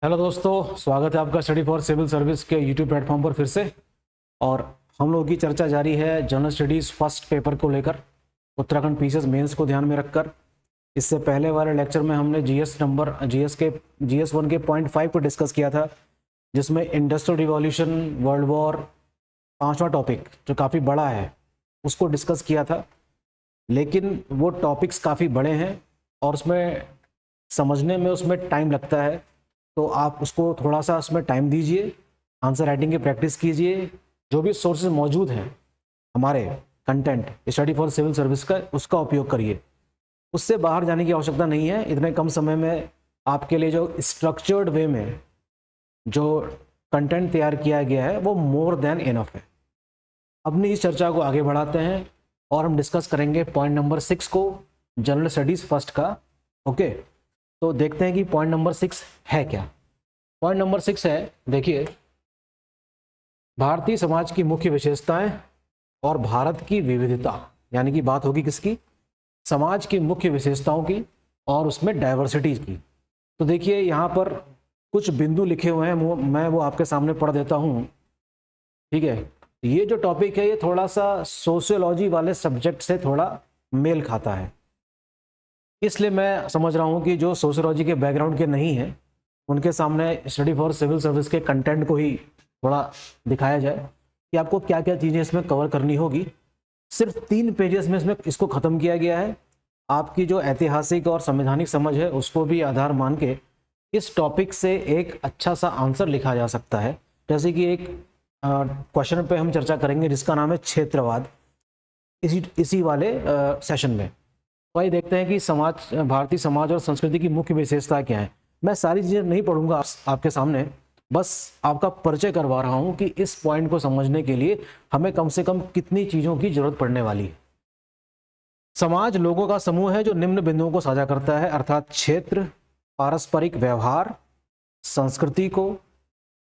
Hello दोस्तों, स्वागत है आपका स्टडी फॉर सिविल सर्विस के यूट्यूब प्लेटफॉर्म पर फिर से। और हम लोगों की चर्चा जारी है जनरल स्टडीज़ फर्स्ट पेपर को लेकर, उत्तराखंड पीसीएस मेंस को ध्यान में रखकर। इससे पहले वाले लेक्चर में हमने जीएस 1 के पॉइंट 5 को डिस्कस किया था, जिसमें इंडस्ट्रियल रिवॉल्यूशन, वर्ल्ड वॉर, पांचवा टॉपिक जो काफ़ी बड़ा है उसको डिस्कस किया था। लेकिन वो टॉपिक्स काफ़ी बड़े हैं और उसमें समझने में उसमें टाइम लगता है, तो आप उसको थोड़ा सा उसमें टाइम दीजिए, आंसर राइटिंग की प्रैक्टिस कीजिए, जो भी सोर्सेज मौजूद हैं हमारे content study for civil service का, उसका उपयोग करिए। उससे बाहर जाने की आवश्यकता नहीं है। इतने कम समय में आपके लिए जो स्ट्रक्चर्ड वे में जो कंटेंट तैयार किया गया है वो मोर देन इनफ है। अपनी इस चर्चा को आगे बढ़ाते हैं और हम डिस्कस करेंगे पॉइंट नंबर 6 को, जनरल स्टडीज़ फर्स्ट का। ओके, तो देखते हैं कि पॉइंट नंबर 6 है क्या। पॉइंट नंबर 6 है, देखिए, भारतीय समाज की मुख्य विशेषताएं और भारत की विविधता। यानी कि बात होगी किसकी? समाज की मुख्य विशेषताओं की और उसमें डाइवर्सिटी की। तो देखिए यहाँ पर कुछ बिंदु लिखे हुए हैं, मैं वो आपके सामने पढ़ देता हूँ। ठीक है, ये जो टॉपिक है ये थोड़ा सा सोशियोलॉजी वाले सब्जेक्ट से थोड़ा मेल खाता है, इसलिए मैं समझ रहा हूँ कि जो सोशियोलॉजी के बैकग्राउंड के नहीं हैं उनके सामने स्टडी फॉर सिविल सर्विस के कंटेंट को ही थोड़ा दिखाया जाए कि आपको क्या क्या चीज़ें इसमें कवर करनी होगी। सिर्फ 3 पेजेस में इसमें इसको ख़त्म किया गया है। आपकी जो ऐतिहासिक और संवैधानिक समझ है उसको भी आधार मान के इस टॉपिक से एक अच्छा सा आंसर लिखा जा सकता है। जैसे कि एक क्वेश्चन पे हम चर्चा करेंगे जिसका नाम है क्षेत्रवाद, इसी वाले सेशन में। तो आइए देखते हैं कि भारतीय समाज और संस्कृति की मुख्य विशेषता क्या है। मैं सारी चीज़ें नहीं पढ़ूंगा आपके सामने, बस आपका परिचय करवा रहा हूं कि इस पॉइंट को समझने के लिए हमें कम से कम कितनी चीज़ों की जरूरत पड़ने वाली है। समाज लोगों का समूह है जो निम्न बिंदुओं को साझा करता है, अर्थात क्षेत्र, पारस्परिक व्यवहार, संस्कृति को,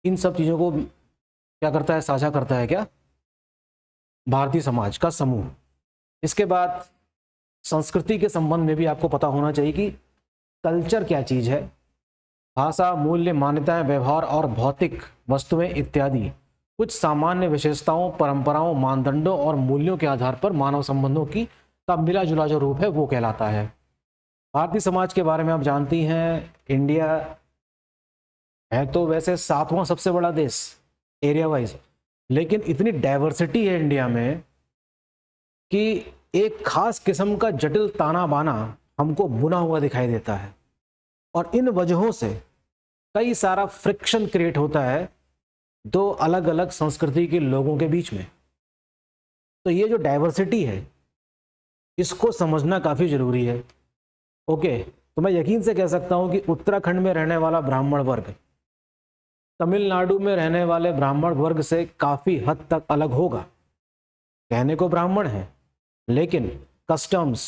इन सब चीज़ों को क्या करता है? साझा करता है। क्या? भारतीय समाज का समूह। इसके बाद संस्कृति के संबंध में भी आपको पता होना चाहिए कि कल्चर क्या चीज़ है। भाषा, मूल्य, मान्यताएं, व्यवहार और भौतिक वस्तुएं इत्यादि कुछ सामान्य विशेषताओं, परंपराओं, मानदंडों और मूल्यों के आधार पर मानव संबंधों की का मिला जुला जो रूप है वो कहलाता है। भारतीय समाज के बारे में आप जानती हैं, इंडिया है तो वैसे 7वां सबसे बड़ा देश एरिया वाइज, लेकिन इतनी डाइवर्सिटी है इंडिया में कि एक खास किस्म का जटिल ताना बाना हमको बुना हुआ दिखाई देता है, और इन वजहों से कई सारा फ्रिक्शन क्रिएट होता है दो अलग अलग संस्कृति के लोगों के बीच में। तो ये जो डाइवर्सिटी है इसको समझना काफ़ी ज़रूरी है। ओके, तो मैं यकीन से कह सकता हूँ कि उत्तराखंड में रहने वाला ब्राह्मण वर्ग तमिलनाडु में रहने वाले ब्राह्मण वर्ग से काफ़ी हद तक अलग होगा। कहने को ब्राह्मण है, लेकिन कस्टम्स,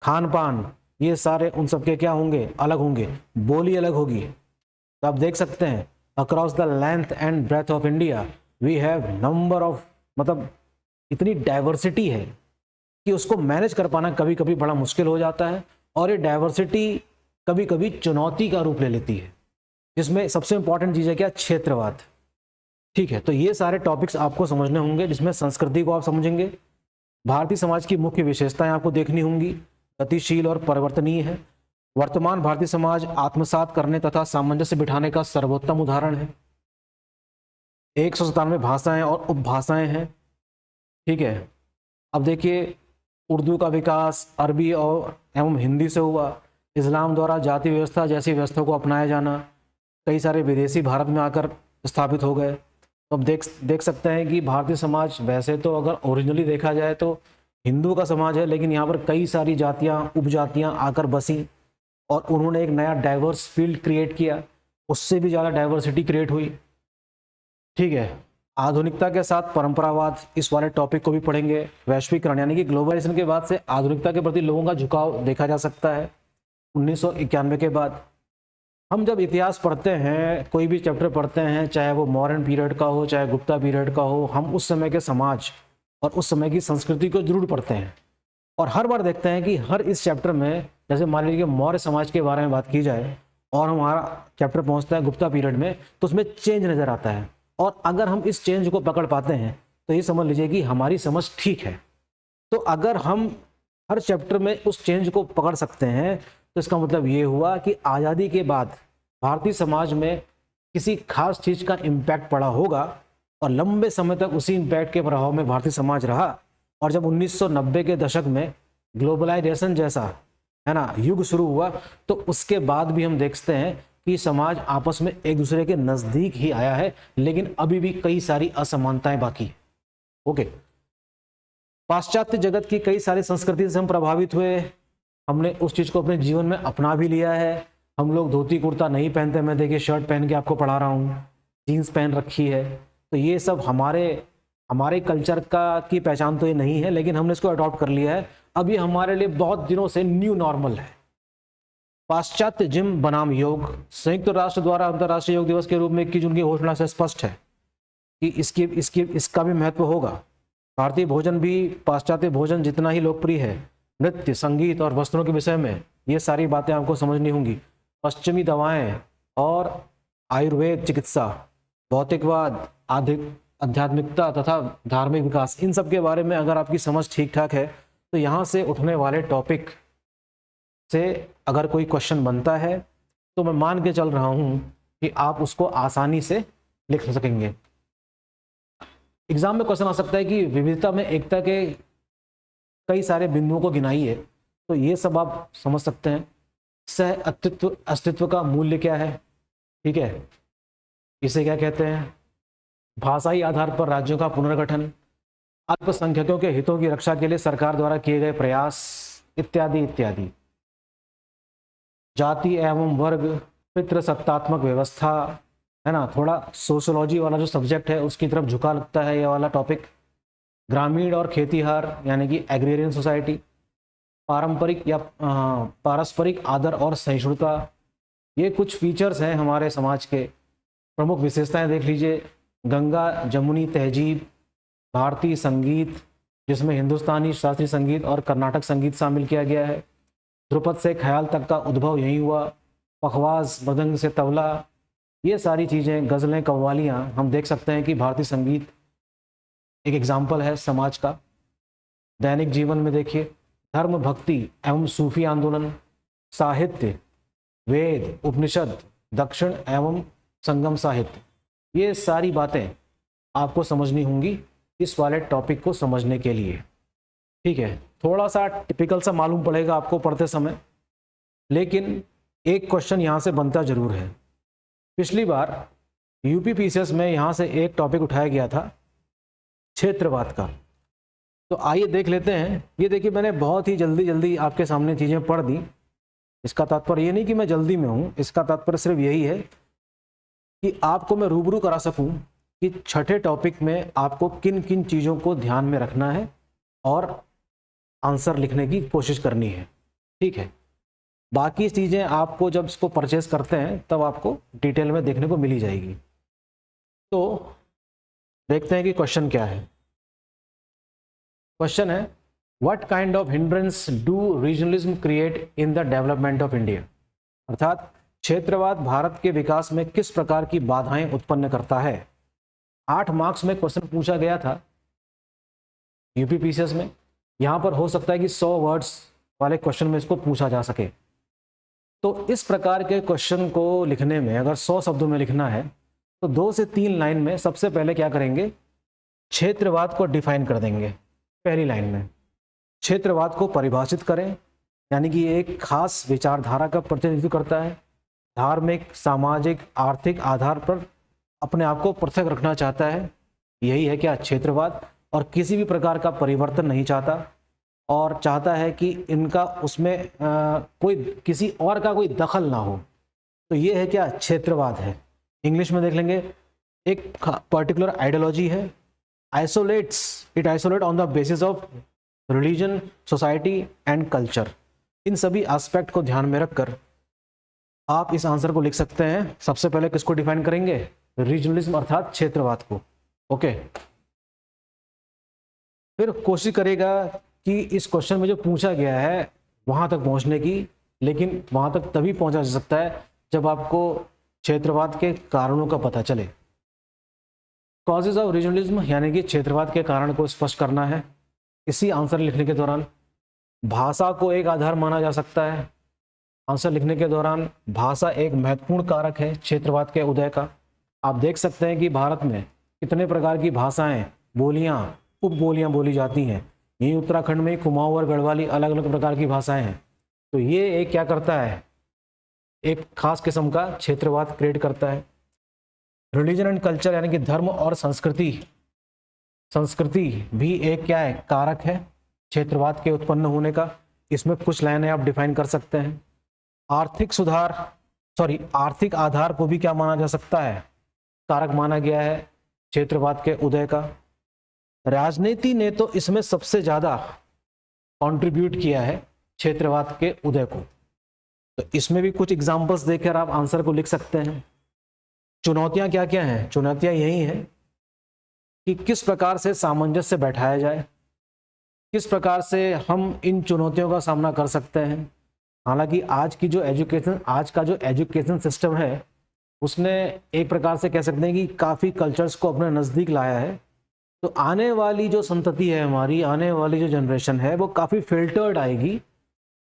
खान पान, ये सारे उन सबके क्या होंगे? अलग होंगे। बोली अलग होगी। तो आप देख सकते हैं across the length and breadth of India we have number of, मतलब इतनी डाइवर्सिटी है कि उसको मैनेज कर पाना कभी कभी बड़ा मुश्किल हो जाता है, और ये डाइवर्सिटी कभी कभी चुनौती का रूप ले लेती है, जिसमें सबसे इंपॉर्टेंट चीज़ है क्या? क्षेत्रवाद। ठीक है, तो ये सारे टॉपिक्स आपको समझने होंगे, जिसमें संस्कृति को आप समझेंगे, भारतीय समाज की मुख्य विशेषताएं आपको देखनी होंगी, गतिशील और परिवर्तनीय है, वर्तमान भारतीय समाज आत्मसात करने तथा सामंजस्य बिठाने का सर्वोत्तम उदाहरण है, 197 भाषाएं और उपभाषाएं हैं। ठीक है, अब देखिए, उर्दू का विकास अरबी और एवं हिंदी से हुआ, इस्लाम द्वारा जाति व्यवस्था जैसी व्यवस्था को अपनाया जाना, कई सारे विदेशी भारत में आकर स्थापित हो गए। तो अब देख सकते हैं कि भारतीय समाज वैसे तो अगर ओरिजिनली देखा जाए तो हिंदू का समाज है, लेकिन यहाँ पर कई सारी जातियाँ, उपजातियाँ आकर बसी और उन्होंने एक नया डाइवर्स फील्ड क्रिएट किया, उससे भी ज़्यादा डाइवर्सिटी क्रिएट हुई। ठीक है, आधुनिकता के साथ परंपरावाद, इस वाले टॉपिक को भी पढ़ेंगे। वैश्वीकरण यानी कि ग्लोबलाइजेशन के बाद से आधुनिकता के प्रति लोगों का झुकाव देखा जा सकता है 1991 के बाद। हम जब इतिहास पढ़ते हैं, कोई भी चैप्टर पढ़ते हैं, चाहे वो मॉडर्न पीरियड का हो चाहे गुप्ता पीरियड का हो, हम उस समय के समाज और उस समय की संस्कृति को जरूर पढ़ते हैं। और हर बार देखते हैं कि हर इस चैप्टर में, जैसे मान लीजिए मौर्य समाज के बारे में बात की जाए, और हमारा चैप्टर पहुंचता है गुप्ता पीरियड में, तो उसमें चेंज नज़र आता है। और अगर हम इस चेंज को पकड़ पाते हैं तो ये समझ लीजिए कि हमारी समझ ठीक है। तो अगर हम हर चैप्टर में उस चेंज को पकड़ सकते हैं तो इसका मतलब ये हुआ कि आज़ादी के बाद भारतीय समाज में किसी खास चीज़ का इम्पैक्ट पड़ा होगा और लंबे समय तक उसी इम्पैक्ट के प्रभाव में भारतीय समाज रहा। और जब 1990 के दशक में ग्लोबलाइजेशन जैसा है ना युग शुरू हुआ, तो उसके बाद भी हम देखते हैं कि समाज आपस में एक दूसरे के नज़दीक ही आया है, लेकिन अभी भी कई सारी असमानताएं बाकी है। ओके, पाश्चात्य जगत की कई सारी संस्कृति से हम प्रभावित हुए, हमने उस चीज़ को अपने जीवन में अपना भी लिया है। हम लोग धोती कुर्ता नहीं पहनते, मैं देखिए शर्ट पहन के आपको पढ़ा रहा हूँ, जीन्स पहन रखी है। तो ये सब हमारे कल्चर का की पहचान तो ये नहीं है, लेकिन हमने इसको अडॉप्ट कर लिया है। अब ये हमारे लिए बहुत दिनों से न्यू नॉर्मल है। पाश्चात्य जिम बनाम योग, संयुक्त राष्ट्र द्वारा अंतर्राष्ट्रीय योग दिवस के रूप में 21 जून की घोषणा से स्पष्ट है कि इसका भी महत्व होगा। भारतीय भोजन भी पाश्चात्य भोजन जितना ही लोकप्रिय है। नृत्य, संगीत और वस्त्रों के विषय में ये सारी बातें आपको समझनी होंगी। पश्चिमी दवाएं और आयुर्वेद चिकित्सा, भौतिकवाद, आध्यात्मिकता तथा धार्मिक विकास, इन सब के बारे में अगर आपकी समझ ठीक ठाक है तो यहाँ से उठने वाले टॉपिक से अगर कोई क्वेश्चन बनता है तो मैं मान के चल रहा हूँ कि आप उसको आसानी से लिख सकेंगे। एग्जाम में क्वेश्चन आ सकता है कि विविधता में एकता के कई सारे बिंदुओं को गिनाइए, तो ये सब आप समझ सकते हैं। सह अस्तित्व का मूल्य क्या है, ठीक है, इसे क्या कहते हैं। भाषाई आधार पर राज्यों का पुनर्गठन, अल्पसंख्यकों के हितों की रक्षा के लिए सरकार द्वारा किए गए प्रयास, इत्यादि इत्यादि। जाति एवं वर्ग, पितृसत्तात्मक व्यवस्था, है ना, थोड़ा सोशोलॉजी वाला जो सब्जेक्ट है उसकी तरफ झुका लगता है ये वाला टॉपिक। ग्रामीण और खेतीहार यानी कि एग्रेरियन सोसाइटी, पारंपरिक या पारस्परिक आदर और सहिष्णुता, ये कुछ फीचर्स हैं हमारे समाज के। प्रमुख विशेषताएं देख लीजिए। गंगा जमुनी तहजीब, भारतीय संगीत जिसमें हिंदुस्तानी शास्त्रीय संगीत और कर्नाटक संगीत शामिल किया गया है। ध्रुपद से ख्याल तक का उद्भव यहीं हुआ। पखवाज, मृदंग से तबला, ये सारी चीज़ें, गज़लें, कव्वालियाँ, हम देख सकते हैं कि भारतीय संगीत एक एग्जाम्पल है समाज का। दैनिक जीवन में देखिए, धर्म, भक्ति एवं सूफी आंदोलन, साहित्य, वेद, उपनिषद, दक्षिण एवं संगम साहित्य, ये सारी बातें आपको समझनी होंगी इस वाले टॉपिक को समझने के लिए, ठीक है। थोड़ा सा टिपिकल सा मालूम पड़ेगा आपको पढ़ते समय, लेकिन एक क्वेश्चन यहाँ से बनता जरूर है। पिछली बार यूपी पीसीएस में यहाँ से एक टॉपिक उठाया गया था क्षेत्रवाद का, तो आइए देख लेते हैं। ये देखिए, मैंने बहुत ही जल्दी आपके सामने चीज़ें पढ़ दी। इसका तात्पर्य ये नहीं कि मैं जल्दी में हूँ, इसका तात्पर्य सिर्फ यही है कि आपको मैं रूबरू करा सकूं कि छठे टॉपिक में आपको किन किन चीज़ों को ध्यान में रखना है और आंसर लिखने की कोशिश करनी है, ठीक है। बाकी चीज़ें आपको जब इसको परचेज करते हैं तब आपको डिटेल में देखने को मिली जाएगी। तो देखते हैं कि क्वेश्चन क्या है। क्वेश्चन है, what kind of hindrance do regionalism create in the development of India, अर्थात क्षेत्रवाद भारत के विकास में किस प्रकार की बाधाएं उत्पन्न करता है। 8 मार्क्स में क्वेश्चन पूछा गया था यूपी पीसीएस में। यहाँ पर हो सकता है कि 100 वर्ड्स वाले क्वेश्चन में इसको पूछा जा सके। तो इस प्रकार के क्वेश्चन को लिखने में अगर 100 शब्दों में लिखना है तो 2 से 3 लाइन में सबसे पहले क्या करेंगे, क्षेत्रवाद को डिफाइन कर देंगे। पहली लाइन में क्षेत्रवाद को परिभाषित करें, यानी कि एक खास विचारधारा का प्रतिनिधित्व करता है, धार्मिक, सामाजिक, आर्थिक आधार पर अपने आप को पृथक रखना चाहता है, यही है क्या क्षेत्रवाद, और किसी भी प्रकार का परिवर्तन नहीं चाहता और चाहता है कि इनका उसमें कोई किसी और का कोई दखल ना हो। तो ये है क्या, क्षेत्रवाद है। इंग्लिश में देख लेंगे, एक पर्टिकुलर आइडियोलॉजी है, it isolate on the basis of religion, society and culture. इन सभी एस्पेक्ट को ध्यान में रखकर आप इस आंसर को लिख सकते हैं। सबसे पहले किसको डिफाइन करेंगे, रीजनलिज्म अर्थात क्षेत्रवाद को, ओके। फिर कोशिश करेगा कि इस क्वेश्चन में जो पूछा गया है वहां तक पहुंचने की, लेकिन वहां तक तभी पहुंचा जा सकता है जब आपको क्षेत्रवाद के कारणों का पता चले। कॉजेज ऑफ रीजनलिज्म यानी कि क्षेत्रवाद के कारण को स्पष्ट करना है। इसी आंसर लिखने के दौरान भाषा को एक आधार माना जा सकता है। आंसर लिखने के दौरान भाषा एक महत्वपूर्ण कारक है क्षेत्रवाद के उदय का। आप देख सकते हैं कि भारत में कितने प्रकार की भाषाएं, बोलियां, उपबोलियां बोली जाती हैं। यही उत्तराखंड में कुमाऊं और गढ़वाली अलग अलग प्रकार की भाषाएं हैं। तो ये एक क्या करता है, एक खास किस्म का क्षेत्रवाद क्रिएट करता है। रिलीजन एंड कल्चर यानी कि धर्म और संस्कृति भी एक क्या है, कारक है क्षेत्रवाद के उत्पन्न होने का। इसमें कुछ लाइनें आप डिफाइन कर सकते हैं। आर्थिक आधार को भी क्या माना जा सकता है, कारक माना गया है क्षेत्रवाद के उदय का। राजनीति ने तो इसमें सबसे ज्यादा कंट्रीब्यूट किया है क्षेत्रवाद के उदय को। तो इसमें भी कुछ एग्जांपल्स देकर आप आंसर को लिख सकते हैं। चुनौतियां क्या क्या हैं? चुनौतियां यही हैं कि किस प्रकार से सामंजस्य बैठाया जाए, किस प्रकार से हम इन चुनौतियों का सामना कर सकते हैं। हालांकि आज का जो एजुकेशन सिस्टम है उसने एक प्रकार से कह सकते हैं कि काफ़ी कल्चर्स को अपने नज़दीक लाया है। तो आने वाली जो संतति है हमारी, आने वाली जो जनरेशन है वो काफ़ी फिल्टर्ड आएगी।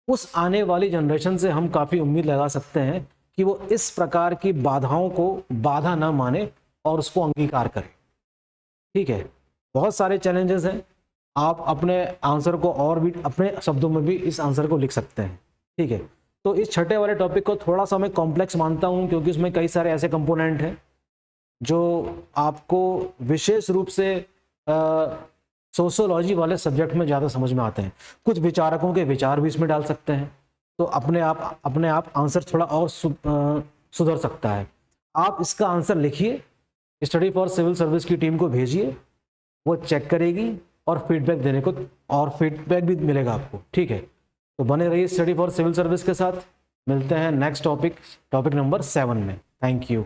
उस आने वाली जनरेशन से हम काफ़ी उम्मीद लगा सकते हैं कि वो इस प्रकार की बाधाओं को बाधा ना माने और उसको अंगीकार करे। ठीक है, बहुत सारे चैलेंजेस हैं। आप अपने आंसर को और भी अपने शब्दों में भी इस आंसर को लिख सकते हैं। ठीक है, तो इस छठे वाले टॉपिक को थोड़ा सा मैं कॉम्प्लेक्स मानता हूं क्योंकि इसमें कई सारे ऐसे कंपोनेंट हैं जो आपको विशेष रूप से सोशियोलॉजी वाले सब्जेक्ट में ज़्यादा समझ में आते हैं। कुछ विचारकों के विचार भी इसमें डाल सकते हैं, तो अपने आप आंसर थोड़ा और सुधर सकता है। आप इसका आंसर लिखिए, स्टडी फॉर सिविल सर्विस की टीम को भेजिए, वो चेक करेगी और फीडबैक भी मिलेगा आपको। ठीक है, तो बने रहिए स्टडी फॉर सिविल सर्विस के साथ। मिलते हैं नेक्स्ट टॉपिक नंबर 7 में। Thank you.